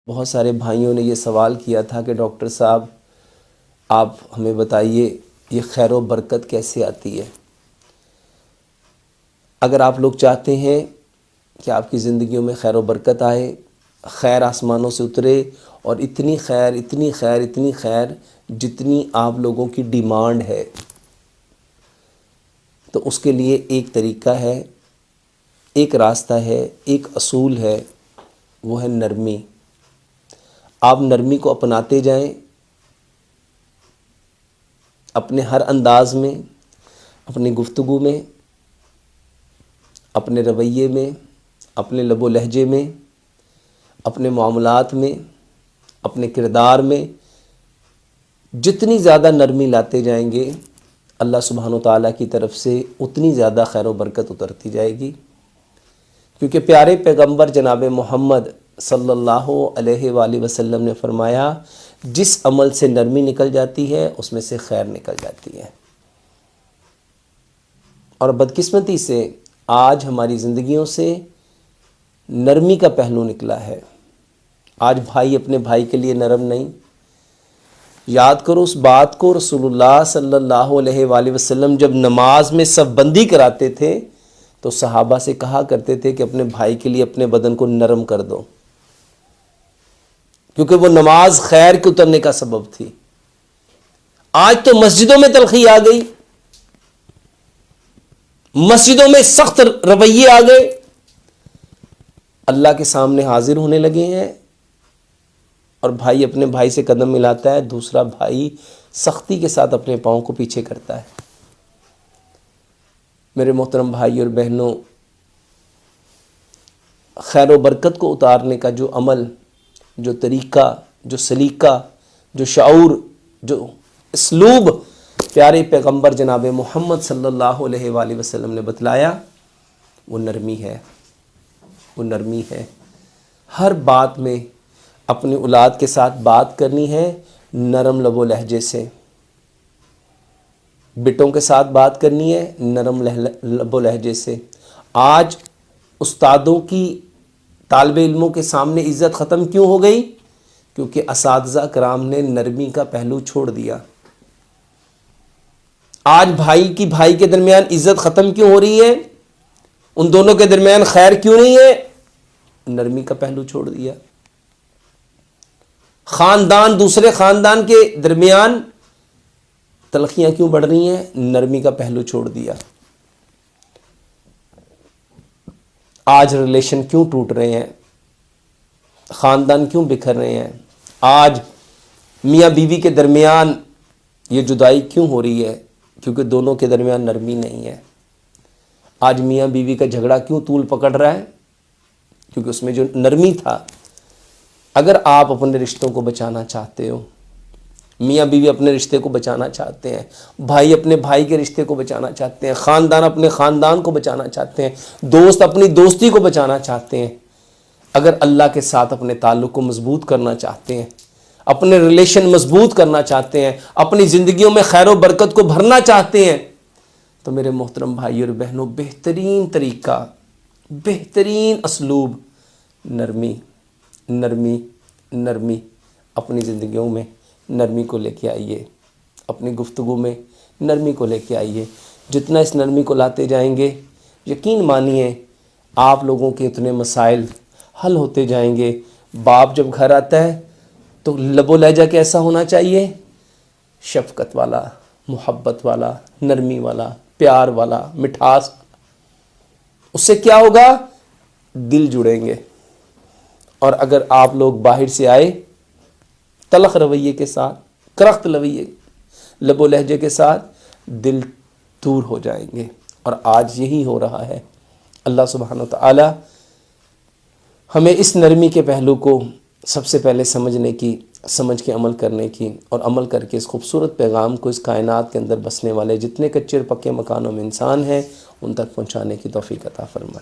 بہت سارے بھائیوں نے یہ سوال کیا تھا کہ ڈاکٹر صاحب آپ ہمیں بتائیے یہ خیر و برکت کیسے آتی ہے؟ اگر آپ لوگ چاہتے ہیں کہ آپ کی زندگیوں میں خیر و برکت آئے، خیر آسمانوں سے اترے، اور اتنی خیر اتنی خیر اتنی خیر جتنی آپ لوگوں کی ڈیمانڈ ہے، تو اس کے لیے ایک طریقہ ہے، ایک راستہ ہے، ایک اصول ہے، وہ ہے نرمی۔ آپ نرمی کو اپناتے جائیں، اپنے ہر انداز میں، اپنی گفتگو میں، اپنے رویے میں، اپنے لب و لہجے میں، اپنے معاملات میں، اپنے کردار میں جتنی زیادہ نرمی لاتے جائیں گے، اللہ سبحانہ و تعالیٰ کی طرف سے اتنی زیادہ خیر و برکت اترتی جائے گی، کیونکہ پیارے پیغمبر جناب محمد صلی اللہ علیہ وآلہ وسلم نے فرمایا جس عمل سے نرمی نکل جاتی ہے اس میں سے خیر نکل جاتی ہے۔ اور بدقسمتی سے آج ہماری زندگیوں سے نرمی کا پہلو نکلا ہے۔ آج بھائی اپنے بھائی کے لیے نرم نہیں۔ یاد کرو اس بات کو، رسول اللہ صلی اللہ علیہ وآلہ وسلم جب نماز میں صف بندی کراتے تھے تو صحابہ سے کہا کرتے تھے کہ اپنے بھائی کے لیے اپنے بدن کو نرم کر دو، کیونکہ وہ نماز خیر کے اترنے کا سبب تھی۔ آج تو مسجدوں میں تلخی آ گئی، مسجدوں میں سخت رویے آ گئے، اللہ کے سامنے حاضر ہونے لگے ہیں اور بھائی اپنے بھائی سے قدم ملاتا ہے، دوسرا بھائی سختی کے ساتھ اپنے پاؤں کو پیچھے کرتا ہے۔ میرے محترم بھائی اور بہنوں، خیر و برکت کو اتارنے کا جو عمل، جو طریقہ، جو سلیقہ، جو شعور، جو اسلوب پیارے پیغمبر جناب محمد صلی اللہ علیہ وآلہ وسلم نے بتلایا، وہ نرمی ہے، وہ نرمی ہے۔ ہر بات میں اپنی اولاد کے ساتھ بات کرنی ہے نرم لب و لہجے سے، بیٹوں کے ساتھ بات کرنی ہے نرم لب و لہجے سے۔ آج استادوں کی طالب علموں کے سامنے عزت ختم کیوں ہو گئی؟ کیونکہ اساتذہ کرام نے نرمی کا پہلو چھوڑ دیا۔ آج بھائی کی بھائی کے درمیان عزت ختم کیوں ہو رہی ہے؟ ان دونوں کے درمیان خیر کیوں نہیں ہے؟ نرمی کا پہلو چھوڑ دیا۔ خاندان دوسرے خاندان کے درمیان تلخیاں کیوں بڑھ رہی ہیں؟ نرمی کا پہلو چھوڑ دیا۔ آج ریلیشن کیوں ٹوٹ رہے ہیں؟ خاندان کیوں بکھر رہے ہیں؟ آج میاں بیوی کے درمیان یہ جدائی کیوں ہو رہی ہے؟ کیونکہ دونوں کے درمیان نرمی نہیں ہے۔ آج میاں بیوی کا جھگڑا کیوں طول پکڑ رہا ہے؟ کیونکہ اس میں جو نرمی تھا۔ اگر آپ اپنے رشتوں کو بچانا چاہتے ہو، میاں بیوی اپنے رشتے کو بچانا چاہتے ہیں، بھائی اپنے بھائی کے رشتے کو بچانا چاہتے ہیں، خاندان اپنے خاندان کو بچانا چاہتے ہیں، دوست اپنی دوستی کو بچانا چاہتے ہیں، اگر اللہ کے ساتھ اپنے تعلق کو مضبوط کرنا چاہتے ہیں، اپنے ریلیشن مضبوط کرنا چاہتے ہیں، اپنی زندگیوں میں خیر و برکت کو بھرنا چاہتے ہیں، تو میرے محترم بھائی اور بہنوں، بہترین طریقہ، بہترین اسلوب نرمی، نرمی، نرمی۔ اپنی زندگیوں میں نرمی کو لے کے آئیے، اپنی گفتگو میں نرمی کو لے کے آئیے۔ جتنا اس نرمی کو لاتے جائیں گے، یقین مانیے آپ لوگوں کے اتنے مسائل حل ہوتے جائیں گے۔ باپ جب گھر آتا ہے تو لب و لہجہ کیسا ہونا چاہیے؟ شفقت والا، محبت والا، نرمی والا، پیار والا، مٹھاس۔ اس سے کیا ہوگا؟ دل جڑیں گے۔ اور اگر آپ لوگ باہر سے آئے تلخ رویے کے ساتھ، کرخت رویے، لب و لہجے کے ساتھ، دل دور ہو جائیں گے۔ اور آج یہی ہو رہا ہے۔ اللہ سبحانہ وتعالی ہمیں اس نرمی کے پہلو کو سب سے پہلے سمجھنے کی، سمجھ کے عمل کرنے کی، اور عمل کر کے اس خوبصورت پیغام کو اس کائنات کے اندر بسنے والے جتنے کچے اور پکے مکانوں میں انسان ہیں ان تک پہنچانے کی توفیق عطا فرمائے۔